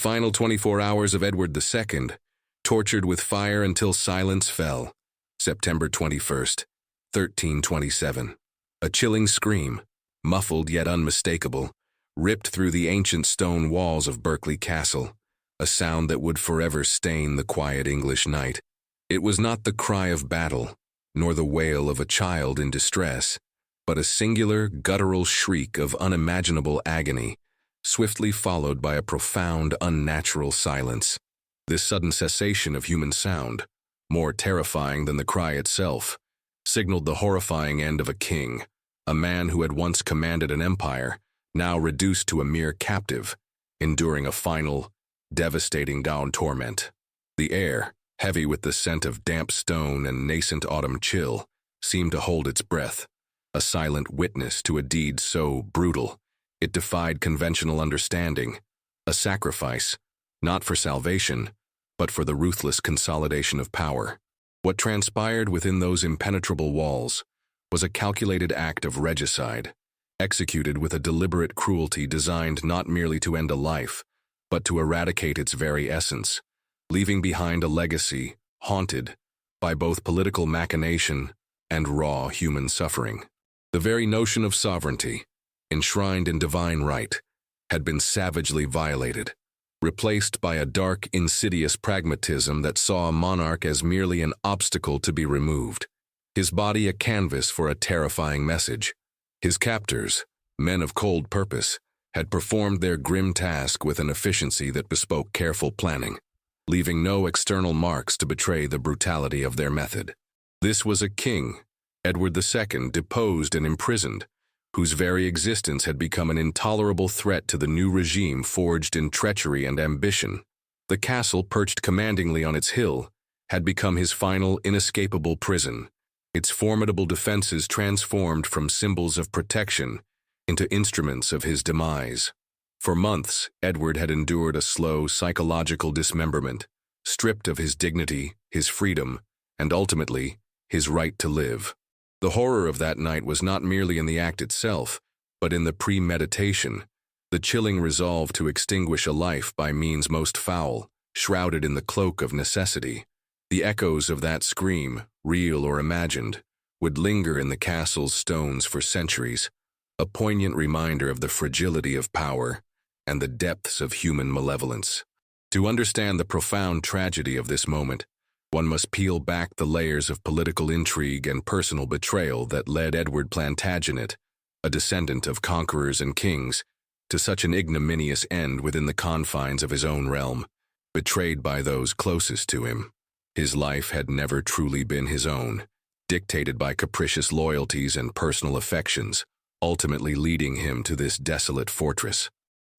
final 24 hours of Edward II, tortured with fire until silence fell. September 21st, 1327. A chilling scream, muffled yet unmistakable, ripped through the ancient stone walls of Berkeley Castle, a sound that would forever stain the quiet English night. It was not the cry of battle, nor the wail of a child in distress, but a singular, guttural shriek of unimaginable agony, swiftly followed by a profound, unnatural silence. This sudden cessation of human sound, more terrifying than the cry itself, signaled the horrifying end of a king, a man who had once commanded an empire, now reduced to a mere captive, enduring a final, devastating down torment. The air, heavy with the scent of damp stone and nascent autumn chill, seemed to hold its breath, a silent witness to a deed so brutal it defied conventional understanding, a sacrifice, not for salvation, but for the ruthless consolidation of power. What transpired within those impenetrable walls was a calculated act of regicide, executed with a deliberate cruelty designed not merely to end a life, but to eradicate its very essence, leaving behind a legacy haunted by both political machination and raw human suffering. The very notion of sovereignty, enshrined in divine right, had been savagely violated, replaced by a dark, insidious pragmatism that saw a monarch as merely an obstacle to be removed, his body a canvas for a terrifying message. His captors, men of cold purpose, had performed their grim task with an efficiency that bespoke careful planning, leaving no external marks to betray the brutality of their method. This was a king, Edward II, deposed and imprisoned, whose very existence had become an intolerable threat to the new regime forged in treachery and ambition. The castle, perched commandingly on its hill, had become his final, inescapable prison, its formidable defenses transformed from symbols of protection into instruments of his demise. For months, Edward had endured a slow psychological dismemberment, stripped of his dignity, his freedom, and ultimately, his right to live. The horror of that night was not merely in the act itself, but in the premeditation, the chilling resolve to extinguish a life by means most foul, shrouded in the cloak of necessity. The echoes of that scream, real or imagined, would linger in the castle's stones for centuries, a poignant reminder of the fragility of power and the depths of human malevolence. To understand the profound tragedy of this moment, one must peel back the layers of political intrigue and personal betrayal that led Edward Plantagenet, a descendant of conquerors and kings, to such an ignominious end within the confines of his own realm, betrayed by those closest to him. His life had never truly been his own, dictated by capricious loyalties and personal affections, ultimately leading him to this desolate fortress.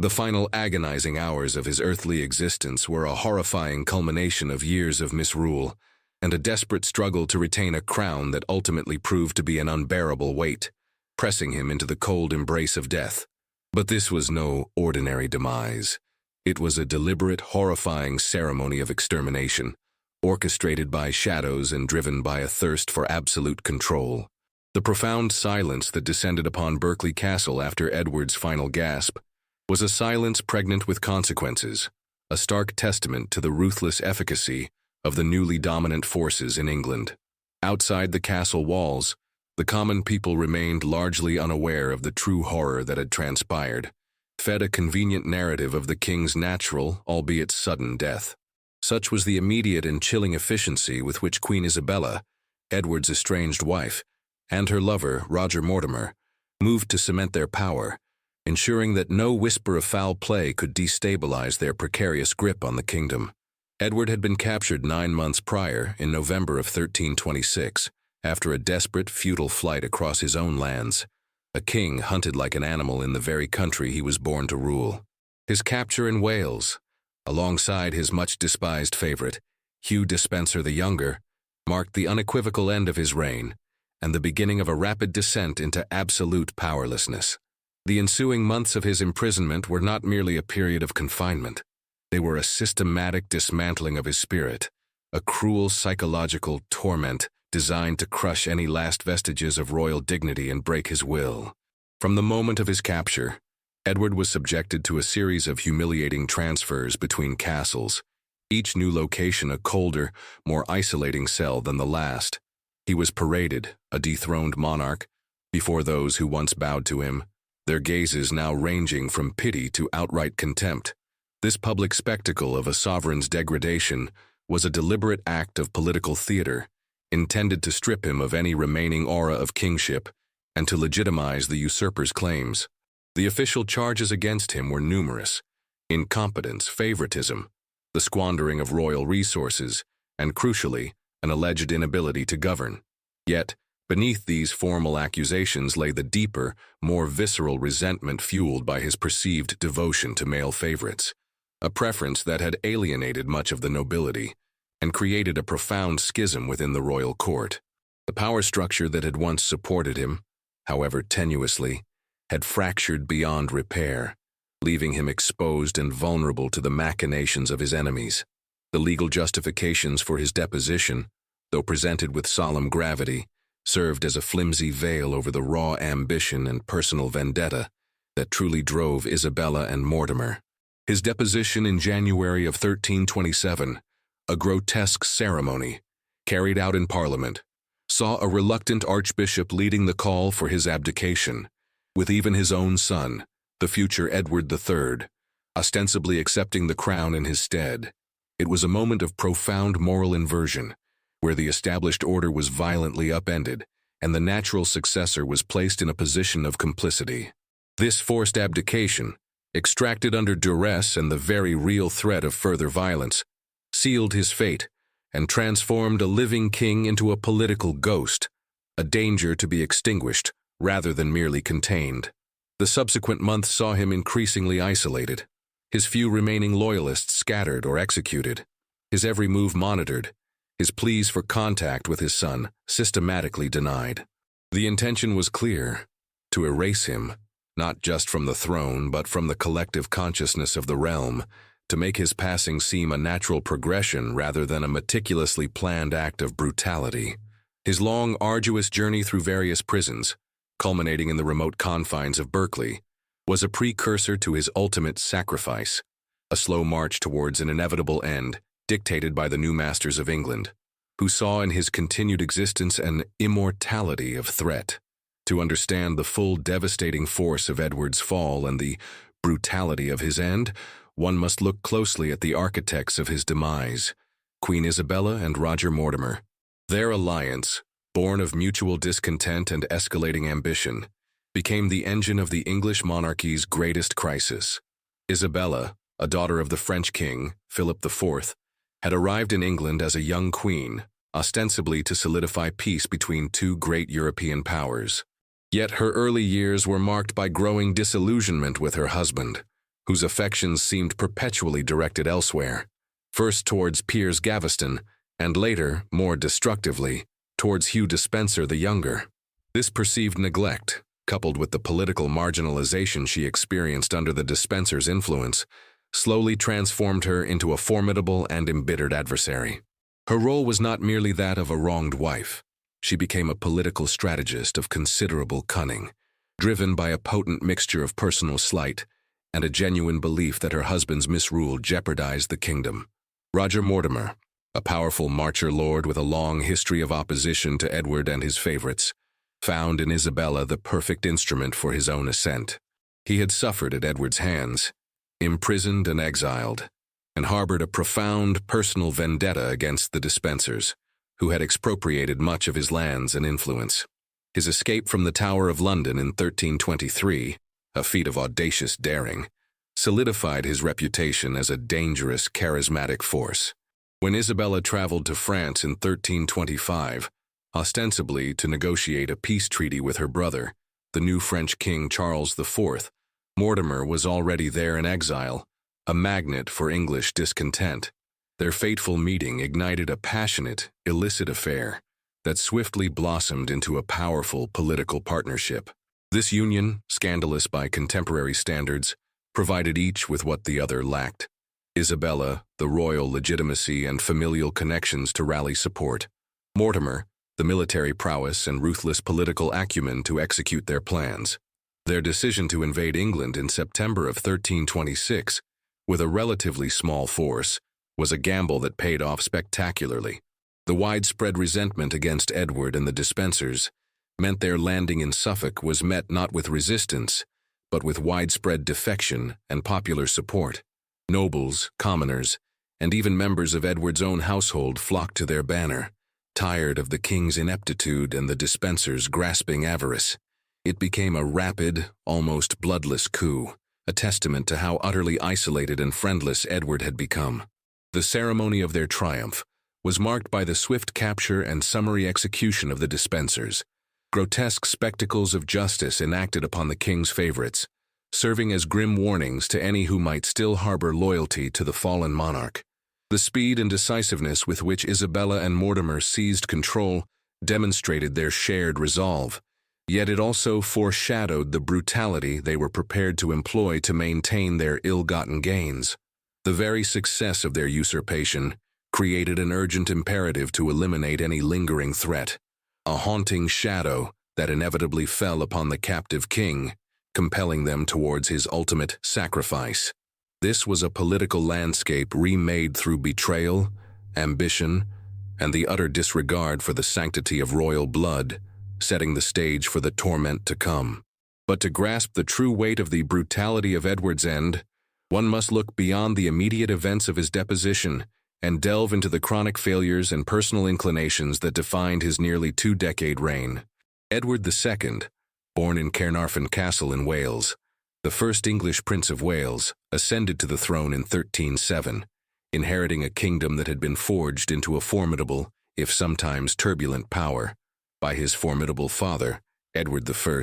The final agonizing hours of his earthly existence were a horrifying culmination of years of misrule and a desperate struggle to retain a crown that ultimately proved to be an unbearable weight, pressing him into the cold embrace of death. But this was no ordinary demise. It was a deliberate, horrifying ceremony of extermination, orchestrated by shadows and driven by a thirst for absolute control. The profound silence that descended upon Berkeley Castle after Edward's final gasp was a silence pregnant with consequences, a stark testament to the ruthless efficacy of the newly dominant forces in England. Outside the castle walls, the common people remained largely unaware of the true horror that had transpired, fed a convenient narrative of the king's natural, albeit sudden, death. Such was the immediate and chilling efficiency with which Queen Isabella, Edward's estranged wife, and her lover, Roger Mortimer, moved to cement their power, ensuring that no whisper of foul play could destabilize their precarious grip on the kingdom. Edward had been captured 9 months prior, in November of 1326, after a desperate, futile flight across his own lands, a king hunted like an animal in the very country he was born to rule. His capture in Wales, alongside his much-despised favorite, Hugh Despenser the Younger, marked the unequivocal end of his reign and the beginning of a rapid descent into absolute powerlessness. The ensuing months of his imprisonment were not merely a period of confinement. They were a systematic dismantling of his spirit, a cruel psychological torment designed to crush any last vestiges of royal dignity and break his will. From the moment of his capture, Edward was subjected to a series of humiliating transfers between castles, each new location a colder, more isolating cell than the last. He was paraded, a dethroned monarch, before those who once bowed to him, their gazes now ranging from pity to outright contempt. This public spectacle of a sovereign's degradation was a deliberate act of political theater, intended to strip him of any remaining aura of kingship and to legitimize the usurper's claims. The official charges against him were numerous: incompetence, favoritism, the squandering of royal resources, and crucially, an alleged inability to govern. Yet, beneath these formal accusations lay the deeper, more visceral resentment fueled by his perceived devotion to male favorites, a preference that had alienated much of the nobility and created a profound schism within the royal court. The power structure that had once supported him, however tenuously, had fractured beyond repair, leaving him exposed and vulnerable to the machinations of his enemies. The legal justifications for his deposition, though presented with solemn gravity, served as a flimsy veil over the raw ambition and personal vendetta that truly drove Isabella and Mortimer. His deposition in January of 1327, a grotesque ceremony, carried out in Parliament, saw a reluctant archbishop leading the call for his abdication, with even his own son, the future Edward III, ostensibly accepting the crown in his stead. It was a moment of profound moral inversion, where the established order was violently upended and the natural successor was placed in a position of complicity. This forced abdication, extracted under duress and the very real threat of further violence, sealed his fate and transformed a living king into a political ghost, a danger to be extinguished rather than merely contained. The subsequent months saw him increasingly isolated, his few remaining loyalists scattered or executed, his every move monitored, his pleas for contact with his son systematically denied. The intention was clear: to erase him, not just from the throne but from the collective consciousness of the realm, to make his passing seem a natural progression rather than a meticulously planned act of brutality. His long, arduous journey through various prisons, culminating in the remote confines of Berkeley, was a precursor to his ultimate sacrifice, a slow march towards an inevitable end dictated by the new masters of England, who saw in his continued existence an immortality of threat. To understand the full devastating force of Edward's fall and the brutality of his end, one must look closely at the architects of his demise, Queen Isabella and Roger Mortimer. Their alliance, born of mutual discontent and escalating ambition, became the engine of the English monarchy's greatest crisis. Isabella, a daughter of the French king, Philip IV, had arrived in England as a young queen, ostensibly to solidify peace between two great European powers. Yet her early years were marked by growing disillusionment with her husband, whose affections seemed perpetually directed elsewhere, first towards Piers Gaveston, and later, more destructively, towards Hugh Despenser the Younger. This perceived neglect, coupled with the political marginalization she experienced under the Despenser's influence, slowly transformed her into a formidable and embittered adversary. Her role was not merely that of a wronged wife. She became a political strategist of considerable cunning, driven by a potent mixture of personal slight and a genuine belief that her husband's misrule jeopardized the kingdom. Roger Mortimer, a powerful marcher lord with a long history of opposition to Edward and his favorites, found in Isabella the perfect instrument for his own ascent. He had suffered at Edward's hands, imprisoned and exiled, and harbored a profound personal vendetta against the Despensers, who had expropriated much of his lands and influence. His escape from the Tower of London in 1323, a feat of audacious daring, solidified his reputation as a dangerous, charismatic force. When Isabella traveled to France in 1325, ostensibly to negotiate a peace treaty with her brother, the new French king Charles IV, Mortimer was already there in exile, a magnet for English discontent. Their fateful meeting ignited a passionate, illicit affair that swiftly blossomed into a powerful political partnership. This union, scandalous by contemporary standards, provided each with what the other lacked: Isabella, the royal legitimacy and familial connections to rally support; Mortimer, the military prowess and ruthless political acumen to execute their plans. Their decision to invade England in September of 1326, with a relatively small force, was a gamble that paid off spectacularly. The widespread resentment against Edward and the Despensers meant their landing in Suffolk was met not with resistance, but with widespread defection and popular support. Nobles, commoners, and even members of Edward's own household flocked to their banner, tired of the king's ineptitude and the Despensers' grasping avarice. It became a rapid, almost bloodless coup, a testament to how utterly isolated and friendless Edward had become. The ceremony of their triumph was marked by the swift capture and summary execution of the Despensers, grotesque spectacles of justice enacted upon the king's favorites, serving as grim warnings to any who might still harbor loyalty to the fallen monarch. The speed and decisiveness with which Isabella and Mortimer seized control demonstrated their shared resolve, yet it also foreshadowed the brutality they were prepared to employ to maintain their ill-gotten gains. The very success of their usurpation created an urgent imperative to eliminate any lingering threat, a haunting shadow that inevitably fell upon the captive king, compelling them towards his ultimate sacrifice. This was a political landscape remade through betrayal, ambition, and the utter disregard for the sanctity of royal blood, setting the stage for the torment to come. But to grasp the true weight of the brutality of Edward's end, one must look beyond the immediate events of his deposition and delve into the chronic failures and personal inclinations that defined his nearly two-decade reign. Edward II, born in Caernarfon Castle in Wales, the first English Prince of Wales, ascended to the throne in 1307, inheriting a kingdom that had been forged into a formidable, if sometimes turbulent power, by his formidable father, Edward I,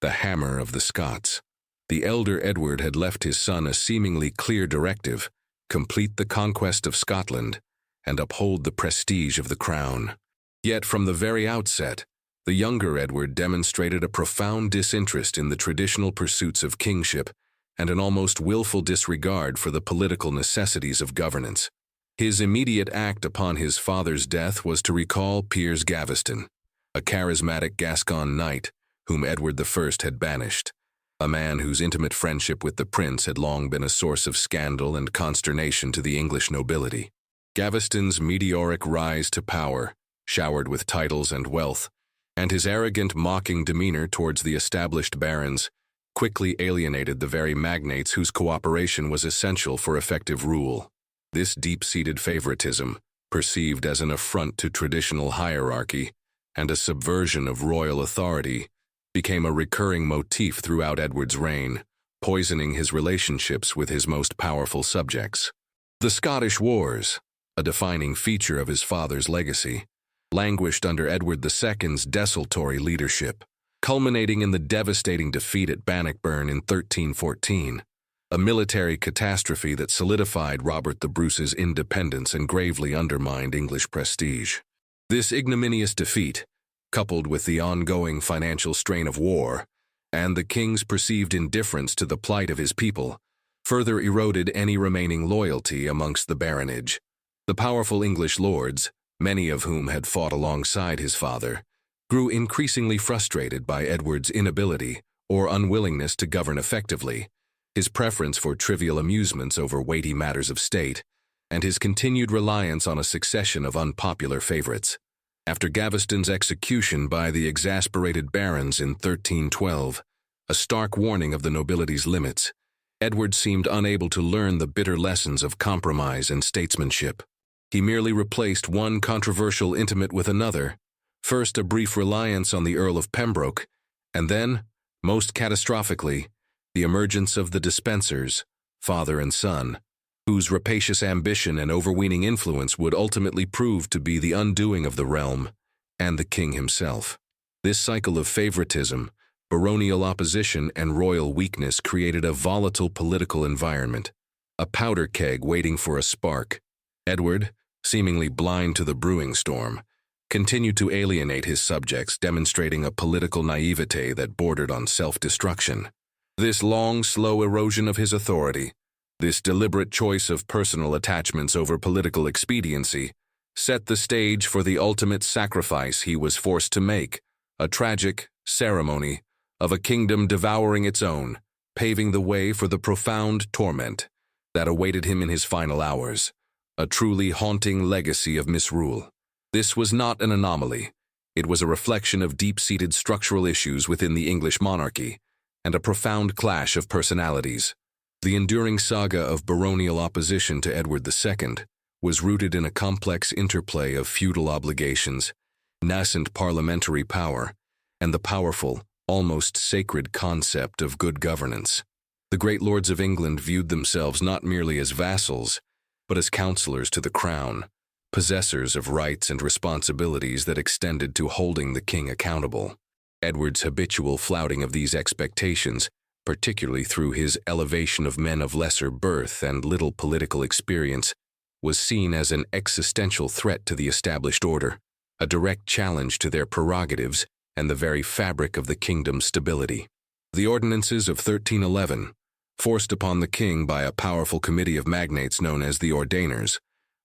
the Hammer of the Scots. The elder Edward had left his son a seemingly clear directive: complete the conquest of Scotland and uphold the prestige of the crown. Yet from the very outset, the younger Edward demonstrated a profound disinterest in the traditional pursuits of kingship and an almost willful disregard for the political necessities of governance. His immediate act upon his father's death was to recall Piers Gaveston, a charismatic Gascon knight whom Edward I had banished, a man whose intimate friendship with the prince had long been a source of scandal and consternation to the English nobility. Gaveston's meteoric rise to power, showered with titles and wealth, and his arrogant, mocking demeanor towards the established barons quickly alienated the very magnates whose cooperation was essential for effective rule. This deep-seated favoritism, perceived as an affront to traditional hierarchy and a subversion of royal authority, became a recurring motif throughout Edward's reign, poisoning his relationships with his most powerful subjects. The Scottish Wars, a defining feature of his father's legacy, languished under Edward II's desultory leadership, culminating in the devastating defeat at Bannockburn in 1314, a military catastrophe that solidified Robert the Bruce's independence and gravely undermined English prestige. This ignominious defeat, coupled with the ongoing financial strain of war and the king's perceived indifference to the plight of his people, further eroded any remaining loyalty amongst the baronage. The powerful English lords, many of whom had fought alongside his father, grew increasingly frustrated by Edward's inability or unwillingness to govern effectively, his preference for trivial amusements over weighty matters of state, and his continued reliance on a succession of unpopular favorites. After Gaveston's execution by the exasperated barons in 1312, a stark warning of the nobility's limits, Edward seemed unable to learn the bitter lessons of compromise and statesmanship. He merely replaced one controversial intimate with another, first a brief reliance on the Earl of Pembroke, and then, most catastrophically, the emergence of the Despensers, father and son, whose rapacious ambition and overweening influence would ultimately prove to be the undoing of the realm and the king himself. This cycle of favoritism, baronial opposition, and royal weakness created a volatile political environment, a powder keg waiting for a spark. Edward, seemingly blind to the brewing storm, continued to alienate his subjects, demonstrating a political naivete that bordered on self-destruction. This long, slow erosion of his authority, this deliberate choice of personal attachments over political expediency, set the stage for the ultimate sacrifice he was forced to make, a tragic ceremony of a kingdom devouring its own, paving the way for the profound torment that awaited him in his final hours, a truly haunting legacy of misrule. This was not an anomaly. It was a reflection of deep-seated structural issues within the English monarchy and a profound clash of personalities. The enduring saga of baronial opposition to Edward II was rooted in a complex interplay of feudal obligations, nascent parliamentary power, and the powerful, almost sacred concept of good governance. The great lords of England viewed themselves not merely as vassals, but as counselors to the crown, possessors of rights and responsibilities that extended to holding the king accountable. Edward's habitual flouting of these expectations, particularly through his elevation of men of lesser birth and little political experience, was seen as an existential threat to the established order, a direct challenge to their prerogatives and the very fabric of the kingdom's stability. The ordinances of 1311, forced upon the king by a powerful committee of magnates known as the Ordainers,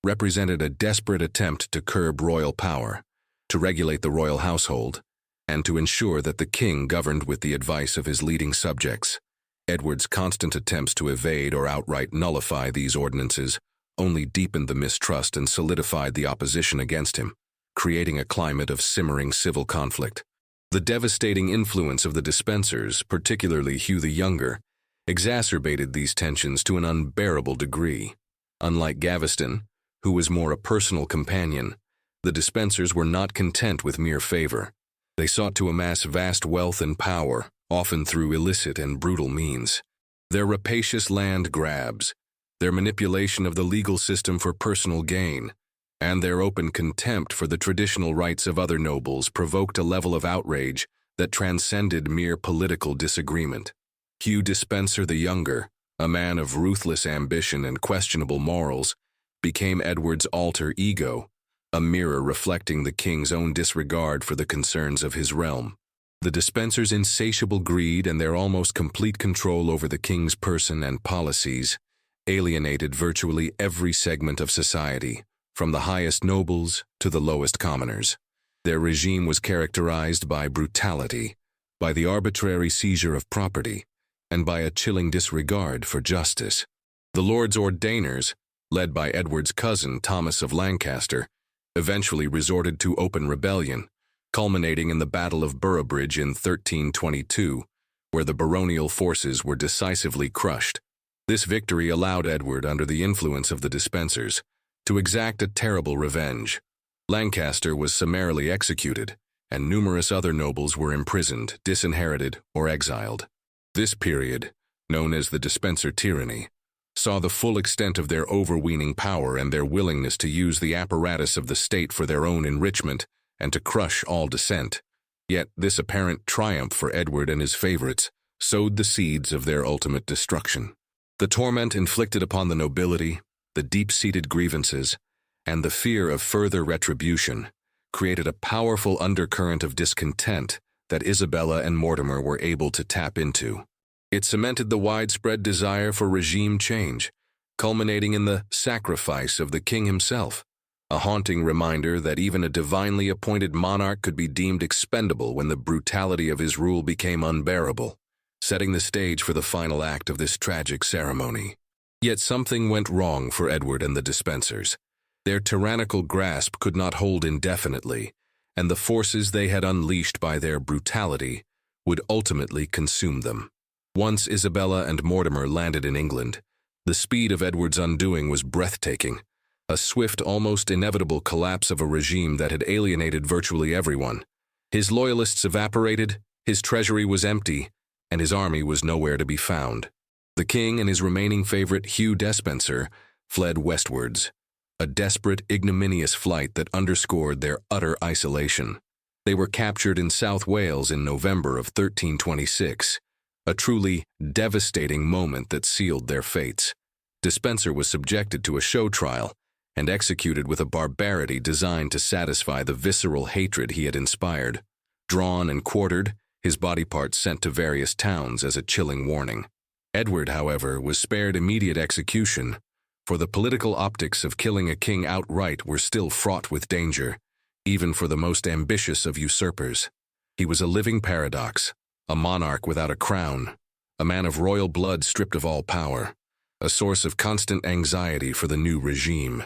represented a desperate attempt to curb royal power, to regulate the royal household, and to ensure that the king governed with the advice of his leading subjects. Edward's constant attempts to evade or outright nullify these ordinances only deepened the mistrust and solidified the opposition against him, creating a climate of simmering civil conflict. The devastating influence of the dispensers, particularly Hugh the Younger, exacerbated these tensions to an unbearable degree. Unlike Gaveston, who was more a personal companion, the dispensers were not content with mere favor. They sought to amass vast wealth and power, often through illicit and brutal means. Their rapacious land grabs, their manipulation of the legal system for personal gain, and their open contempt for the traditional rights of other nobles provoked a level of outrage that transcended mere political disagreement. Hugh Despenser the Younger, a man of ruthless ambition and questionable morals, became Edward's alter ego, a mirror reflecting the king's own disregard for the concerns of his realm. The Despensers' insatiable greed and their almost complete control over the king's person and policies alienated virtually every segment of society, from the highest nobles to the lowest commoners. Their regime was characterized by brutality, by the arbitrary seizure of property, and by a chilling disregard for justice. The Lords Ordainers, led by Edward's cousin Thomas of Lancaster, eventually resorted to open rebellion, culminating in the Battle of Boroughbridge in 1322, where the baronial forces were decisively crushed. This victory allowed Edward, under the influence of the Despensers, to exact a terrible revenge. Lancaster was summarily executed, and numerous other nobles were imprisoned, disinherited, or exiled. This period, known as the Despenser tyranny, saw the full extent of their overweening power and their willingness to use the apparatus of the state for their own enrichment and to crush all dissent. Yet this apparent triumph for Edward and his favorites sowed the seeds of their ultimate destruction. The torment inflicted upon the nobility, the deep-seated grievances, and the fear of further retribution created a powerful undercurrent of discontent that Isabella and Mortimer were able to tap into. It cemented the widespread desire for regime change, culminating in the sacrifice of the king himself, a haunting reminder that even a divinely appointed monarch could be deemed expendable when the brutality of his rule became unbearable, setting the stage for the final act of this tragic ceremony. Yet something went wrong for Edward and the Despensers. Their tyrannical grasp could not hold indefinitely, and the forces they had unleashed by their brutality would ultimately consume them. Once Isabella and Mortimer landed in England, the speed of Edward's undoing was breathtaking, a swift, almost inevitable collapse of a regime that had alienated virtually everyone. His loyalists evaporated, his treasury was empty, and his army was nowhere to be found. The king and his remaining favorite, Hugh Despenser, fled westwards, a desperate, ignominious flight that underscored their utter isolation. They were captured in South Wales in November of 1326, a truly devastating moment that sealed their fates. Despenser was subjected to a show trial and executed with a barbarity designed to satisfy the visceral hatred he had inspired. Drawn and quartered, his body parts sent to various towns as a chilling warning. Edward, however, was spared immediate execution, for the political optics of killing a king outright were still fraught with danger, even for the most ambitious of usurpers. He was a living paradox, a monarch without a crown, a man of royal blood stripped of all power, a source of constant anxiety for the new regime.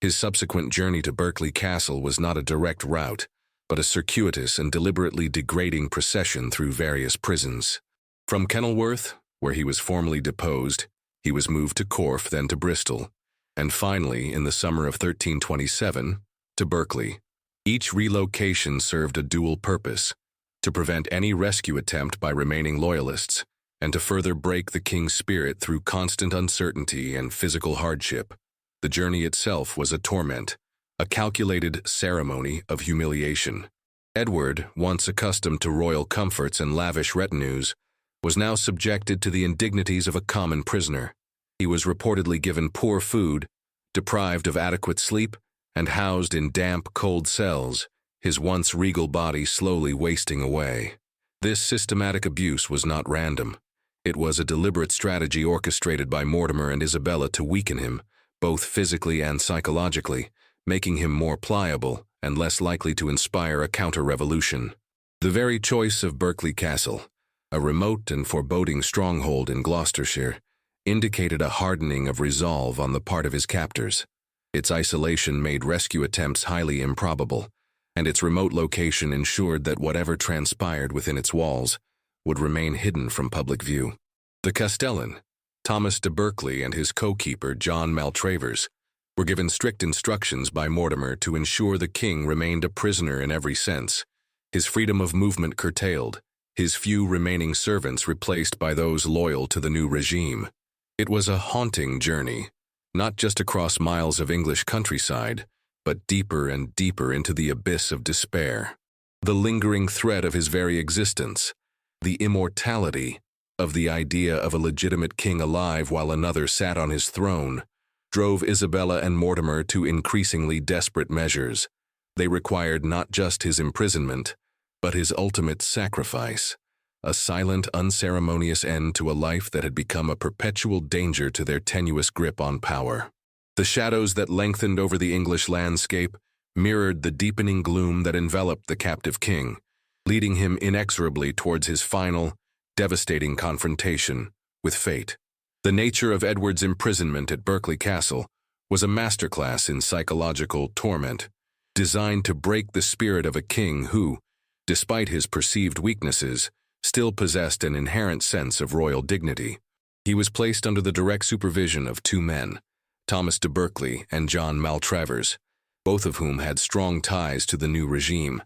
His subsequent journey to Berkeley Castle was not a direct route, but a circuitous and deliberately degrading procession through various prisons. From Kenilworth, where he was formally deposed, he was moved to Corfe, then to Bristol, and finally, in the summer of 1327, to Berkeley. Each relocation served a dual purpose: to prevent any rescue attempt by remaining loyalists, and to further break the king's spirit through constant uncertainty and physical hardship. The journey itself was a torment, a calculated ceremony of humiliation. Edward, once accustomed to royal comforts and lavish retinues, was now subjected to the indignities of a common prisoner. He was reportedly given poor food, deprived of adequate sleep, and housed in damp, cold cells, his once regal body slowly wasting away. This systematic abuse was not random. It was a deliberate strategy orchestrated by Mortimer and Isabella to weaken him, both physically and psychologically, making him more pliable and less likely to inspire a counter-revolution. The very choice of Berkeley Castle, a remote and foreboding stronghold in Gloucestershire, indicated a hardening of resolve on the part of his captors. Its isolation made rescue attempts highly improbable, and its remote location ensured that whatever transpired within its walls would remain hidden from public view. The Castellan, Thomas de Berkeley, and his co-keeper, John Maltravers, were given strict instructions by Mortimer to ensure the king remained a prisoner in every sense, his freedom of movement curtailed, his few remaining servants replaced by those loyal to the new regime. It was a haunting journey, not just across miles of English countryside, but deeper and deeper into the abyss of despair. The lingering threat of his very existence, the immortality of the idea of a legitimate king alive while another sat on his throne, drove Isabella and Mortimer to increasingly desperate measures. They required not just his imprisonment, but his ultimate sacrifice, a silent, unceremonious end to a life that had become a perpetual danger to their tenuous grip on power. The shadows that lengthened over the English landscape mirrored the deepening gloom that enveloped the captive king, leading him inexorably towards his final, devastating confrontation with fate. The nature of Edward's imprisonment at Berkeley Castle was a masterclass in psychological torment, designed to break the spirit of a king who, despite his perceived weaknesses, still possessed an inherent sense of royal dignity. He was placed under the direct supervision of two men, Thomas de Berkeley and John Maltravers, both of whom had strong ties to the new regime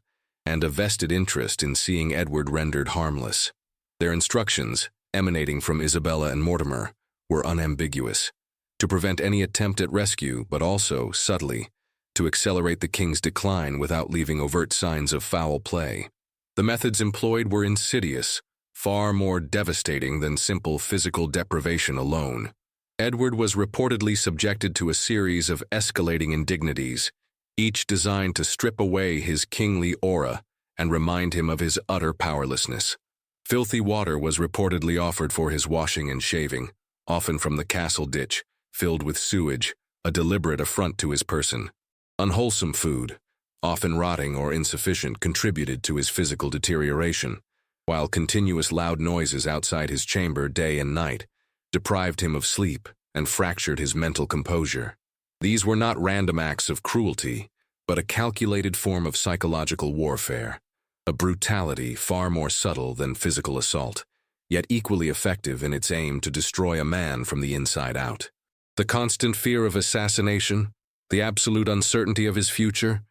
and a vested interest in seeing Edward rendered harmless. Their instructions, emanating from Isabella and Mortimer, were unambiguous: to prevent any attempt at rescue, but also, subtly, to accelerate the king's decline without leaving overt signs of foul play. The methods employed were insidious, far more devastating than simple physical deprivation alone. Edward was reportedly subjected to a series of escalating indignities, each designed to strip away his kingly aura and remind him of his utter powerlessness. Filthy water was reportedly offered for his washing and shaving, often from the castle ditch, filled with sewage, a deliberate affront to his person. Unwholesome food, often rotting or insufficient, contributed to his physical deterioration, while continuous loud noises outside his chamber day and night deprived him of sleep and fractured his mental composure. These were not random acts of cruelty, but a calculated form of psychological warfare, a brutality far more subtle than physical assault, yet equally effective in its aim to destroy a man from the inside out. The constant fear of assassination, the absolute uncertainty of his future,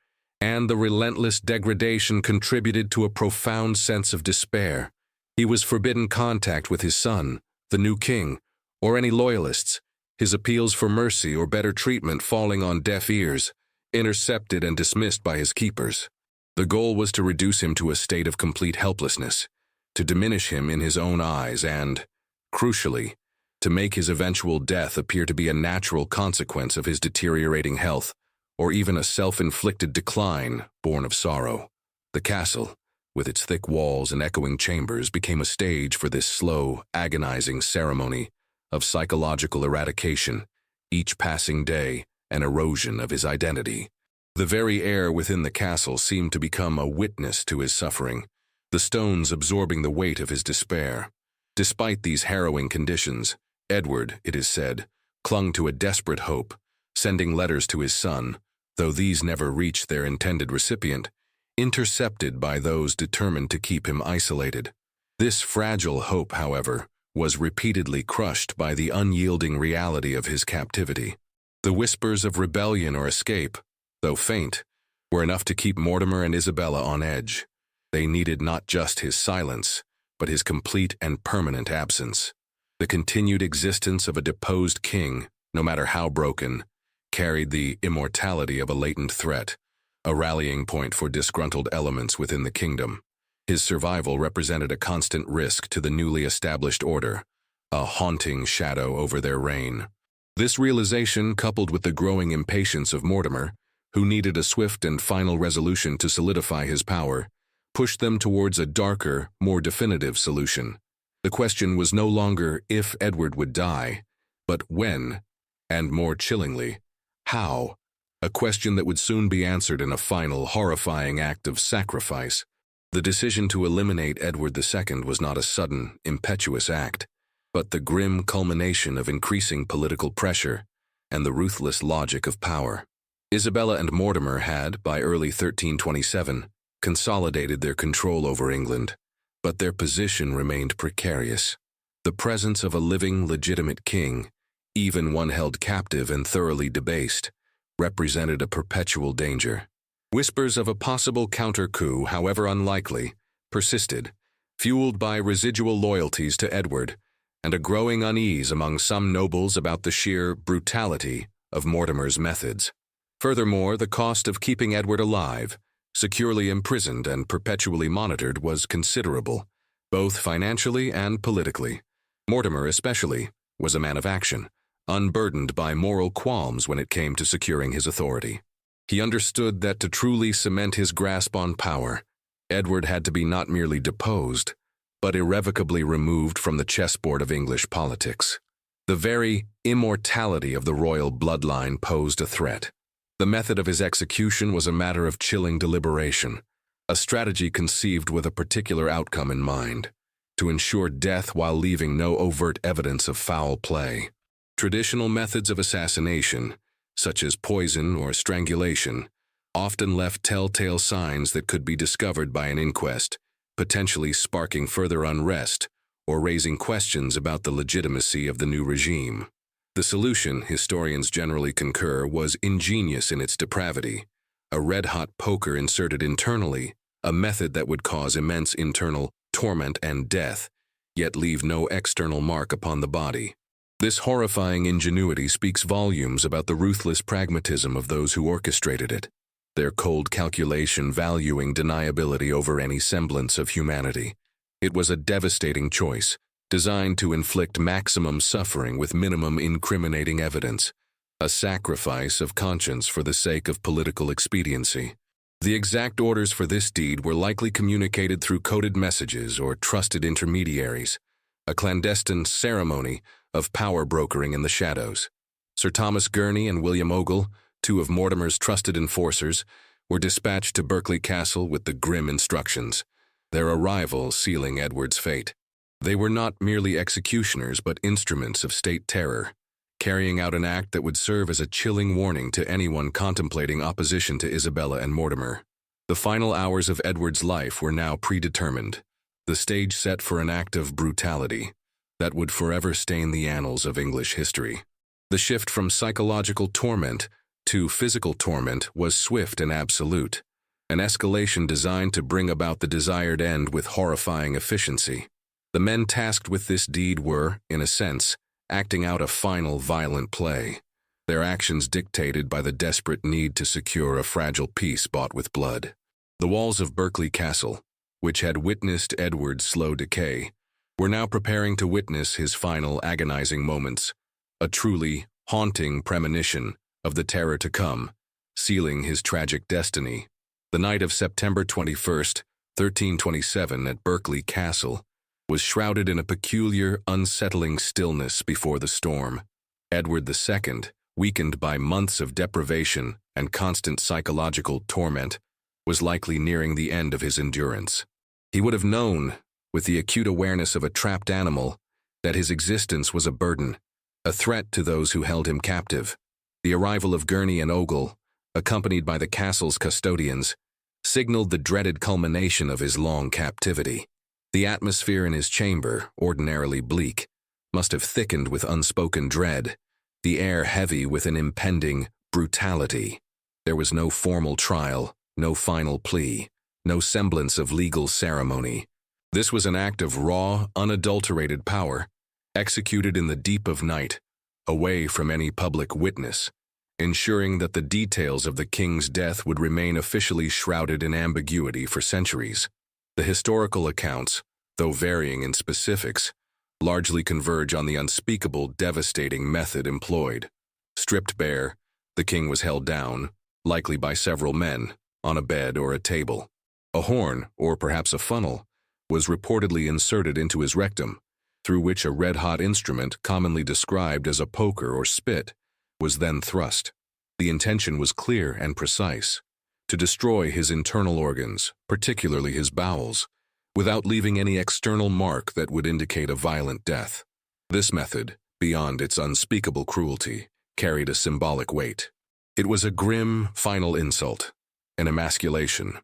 and the relentless degradation contributed to a profound sense of despair. He was forbidden contact with his son, the new king, or any loyalists, his appeals for mercy or better treatment falling on deaf ears, intercepted and dismissed by his keepers. The goal was to reduce him to a state of complete helplessness, to diminish him in his own eyes and, crucially, to make his eventual death appear to be a natural consequence of his deteriorating health, or even a self-inflicted decline born of sorrow. The castle, with its thick walls and echoing chambers, became a stage for this slow, agonizing ceremony of psychological eradication, each passing day an erosion of his identity. The very air within the castle seemed to become a witness to his suffering, the stones absorbing the weight of his despair. Despite these harrowing conditions, Edward, it is said, clung to a desperate hope, sending letters to his son, though these never reached their intended recipient, intercepted by those determined to keep him isolated. This fragile hope, however, was repeatedly crushed by the unyielding reality of his captivity. The whispers of rebellion or escape, though faint, were enough to keep Mortimer and Isabella on edge. They needed not just his silence, but his complete and permanent absence. The continued existence of a deposed king, no matter how broken, carried the immortality of a latent threat, a rallying point for disgruntled elements within the kingdom. His survival represented a constant risk to the newly established order, a haunting shadow over their reign. This realization, coupled with the growing impatience of Mortimer, who needed a swift and final resolution to solidify his power, pushed them towards a darker, more definitive solution. The question was no longer if Edward would die, but when, and more chillingly, how, a question that would soon be answered in a final, horrifying act of sacrifice. The decision to eliminate Edward II was not a sudden, impetuous act, but the grim culmination of increasing political pressure and the ruthless logic of power. Isabella and Mortimer had, by early 1327, consolidated their control over England, but their position remained precarious. The presence of a living, legitimate king, even one held captive and thoroughly debased, represented a perpetual danger. Whispers of a possible counter-coup, however unlikely, persisted, fueled by residual loyalties to Edward and a growing unease among some nobles about the sheer brutality of Mortimer's methods. Furthermore, the cost of keeping Edward alive, securely imprisoned and perpetually monitored, was considerable, both financially and politically. Mortimer, especially, was a man of action, unburdened by moral qualms when it came to securing his authority. He understood that to truly cement his grasp on power, Edward had to be not merely deposed, but irrevocably removed from the chessboard of English politics. The very immortality of the royal bloodline posed a threat. The method of his execution was a matter of chilling deliberation, a strategy conceived with a particular outcome in mind, to ensure death while leaving no overt evidence of foul play. Traditional methods of assassination, such as poison or strangulation, often left telltale signs that could be discovered by an inquest, potentially sparking further unrest or raising questions about the legitimacy of the new regime. The solution, historians generally concur, was ingenious in its depravity. A red-hot poker inserted internally, a method that would cause immense internal torment and death, yet leave no external mark upon the body. This horrifying ingenuity speaks volumes about the ruthless pragmatism of those who orchestrated it, their cold calculation valuing deniability over any semblance of humanity. It was a devastating choice, designed to inflict maximum suffering with minimum incriminating evidence, a sacrifice of conscience for the sake of political expediency. The exact orders for this deed were likely communicated through coded messages or trusted intermediaries, a clandestine ceremony of power brokering in the shadows. Sir Thomas Gurney and William Ogle, two of Mortimer's trusted enforcers, were dispatched to Berkeley Castle with the grim instructions, their arrival sealing Edward's fate. They were not merely executioners but instruments of state terror, carrying out an act that would serve as a chilling warning to anyone contemplating opposition to Isabella and Mortimer. The final hours of Edward's life were now predetermined, the stage set for an act of brutality that would forever stain the annals of English history. The shift from psychological torment to physical torment was swift and absolute, an escalation designed to bring about the desired end with horrifying efficiency. The men tasked with this deed were, in a sense, acting out a final violent play, their actions dictated by the desperate need to secure a fragile peace bought with blood. The walls of Berkeley Castle, which had witnessed Edward's slow decay, were now preparing to witness his final agonizing moments, a truly haunting premonition of the terror to come, sealing his tragic destiny. The night of September 21st, 1327 at Berkeley Castle was shrouded in a peculiar, unsettling stillness before the storm. Edward II, weakened by months of deprivation and constant psychological torment, was likely nearing the end of his endurance. He would have known, with the acute awareness of a trapped animal, that his existence was a burden, a threat to those who held him captive. The arrival of Gurney and Ogle, accompanied by the castle's custodians, signaled the dreaded culmination of his long captivity. The atmosphere in his chamber, ordinarily bleak, must have thickened with unspoken dread, the air heavy with an impending brutality. There was no formal trial, no final plea, no semblance of legal ceremony. This was an act of raw, unadulterated power, executed in the deep of night, away from any public witness, ensuring that the details of the king's death would remain officially shrouded in ambiguity for centuries. The historical accounts, though varying in specifics, largely converge on the unspeakable, devastating method employed. Stripped bare, the king was held down, likely by several men, on a bed or a table. A horn, or perhaps a funnel, was reportedly inserted into his rectum, through which a red-hot instrument, commonly described as a poker or spit, was then thrust. The intention was clear and precise: to destroy his internal organs, particularly his bowels, without leaving any external mark that would indicate a violent death. This method, beyond its unspeakable cruelty, carried a symbolic weight. It was a grim, final insult, an emasculation,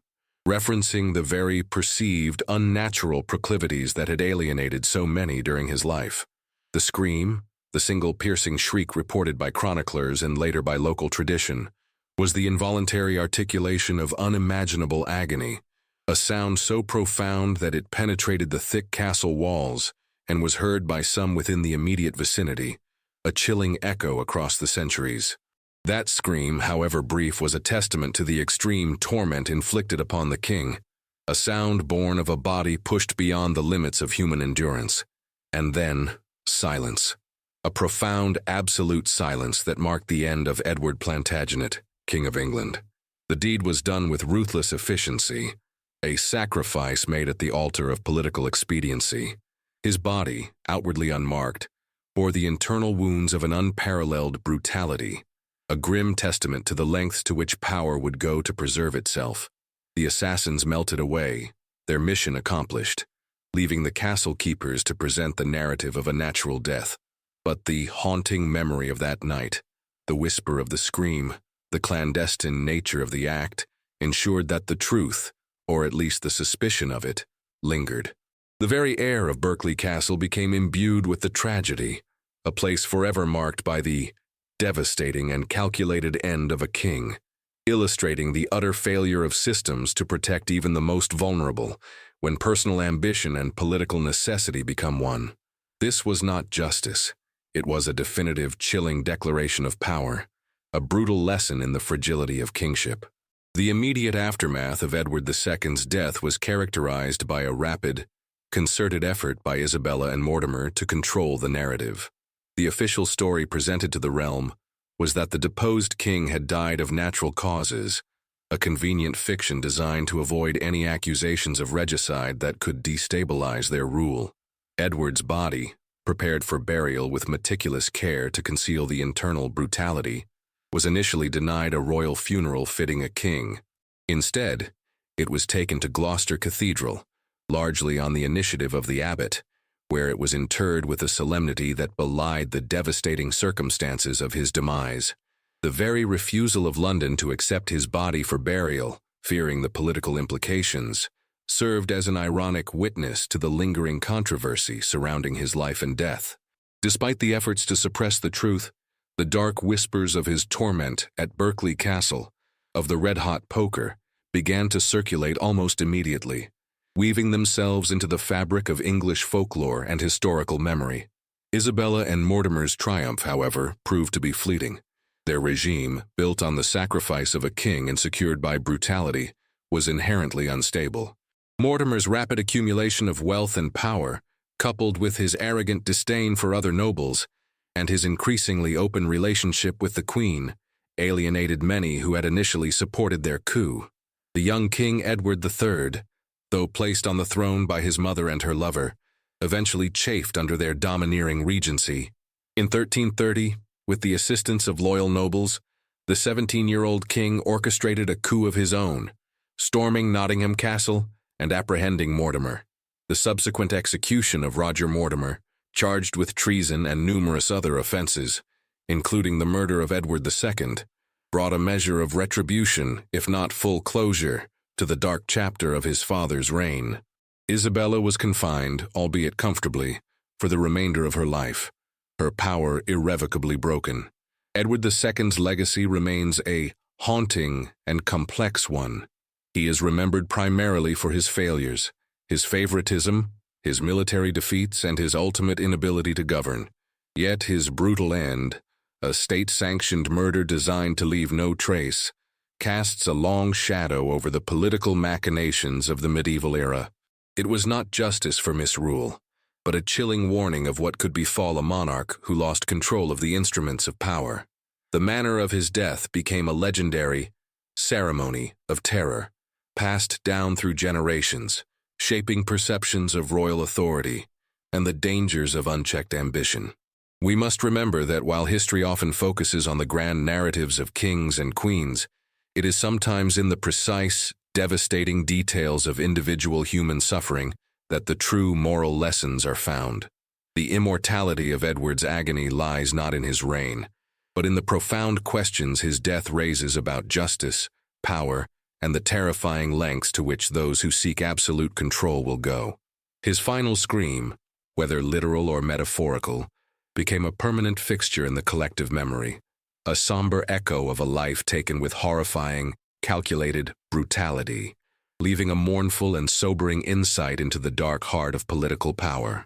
referencing the very perceived, unnatural proclivities that had alienated so many during his life. The scream, the single piercing shriek reported by chroniclers and later by local tradition, was the involuntary articulation of unimaginable agony, a sound so profound that it penetrated the thick castle walls and was heard by some within the immediate vicinity, a chilling echo across the centuries. That scream, however brief, was a testament to the extreme torment inflicted upon the king, a sound born of a body pushed beyond the limits of human endurance. And then, silence. A profound, absolute silence that marked the end of Edward Plantagenet, King of England. The deed was done with ruthless efficiency, a sacrifice made at the altar of political expediency. His body, outwardly unmarked, bore the internal wounds of an unparalleled brutality, a grim testament to the lengths to which power would go to preserve itself. The assassins melted away, their mission accomplished, leaving the castle keepers to present the narrative of a natural death. But the haunting memory of that night, the whisper of the scream, the clandestine nature of the act, ensured that the truth, or at least the suspicion of it, lingered. The very air of Berkeley Castle became imbued with the tragedy, a place forever marked by the devastating and calculated end of a king, illustrating the utter failure of systems to protect even the most vulnerable when personal ambition and political necessity become one. This was not justice. It was a definitive, chilling declaration of power, a brutal lesson in the fragility of kingship. The immediate aftermath of Edward II's death was characterized by a rapid, concerted effort by Isabella and Mortimer to control the narrative. The official story presented to the realm was that the deposed king had died of natural causes, a convenient fiction designed to avoid any accusations of regicide that could destabilize their rule. Edward's body, prepared for burial with meticulous care to conceal the internal brutality, was initially denied a royal funeral fitting a king. Instead, it was taken to Gloucester Cathedral, largely on the initiative of the abbot, where it was interred with a solemnity that belied the devastating circumstances of his demise. The very refusal of London to accept his body for burial, fearing the political implications, served as an ironic witness to the lingering controversy surrounding his life and death. Despite the efforts to suppress the truth, the dark whispers of his torment at Berkeley Castle, of the red-hot poker, began to circulate almost immediately, weaving themselves into the fabric of English folklore and historical memory. Isabella and Mortimer's triumph, however, proved to be fleeting. Their regime, built on the sacrifice of a king and secured by brutality, was inherently unstable. Mortimer's rapid accumulation of wealth and power, coupled with his arrogant disdain for other nobles, and his increasingly open relationship with the Queen, alienated many who had initially supported their coup. The young King Edward III, though placed on the throne by his mother and her lover, eventually chafed under their domineering regency. In 1330, with the assistance of loyal nobles, the 17-year-old king orchestrated a coup of his own, storming Nottingham Castle and apprehending Mortimer. The subsequent execution of Roger Mortimer, charged with treason and numerous other offenses, including the murder of Edward II, brought a measure of retribution, if not full closure, to the dark chapter of his father's reign. Isabella was confined, albeit comfortably, for the remainder of her life, her power irrevocably broken. Edward II's legacy remains a haunting and complex one. He is remembered primarily for his failures, his favoritism, his military defeats, and his ultimate inability to govern. Yet his brutal end, a state-sanctioned murder designed to leave no trace, casts a long shadow over the political machinations of the medieval era. It was not justice for misrule, but a chilling warning of what could befall a monarch who lost control of the instruments of power. The manner of his death became a legendary ceremony of terror, passed down through generations, shaping perceptions of royal authority and the dangers of unchecked ambition. We must remember that while history often focuses on the grand narratives of kings and queens, it is sometimes in the precise, devastating details of individual human suffering that the true moral lessons are found. The immortality of Edward's agony lies not in his reign, but in the profound questions his death raises about justice, power, and the terrifying lengths to which those who seek absolute control will go. His final scream, whether literal or metaphorical, became a permanent fixture in the collective memory, a somber echo of a life taken with horrifying, calculated brutality, leaving a mournful and sobering insight into the dark heart of political power.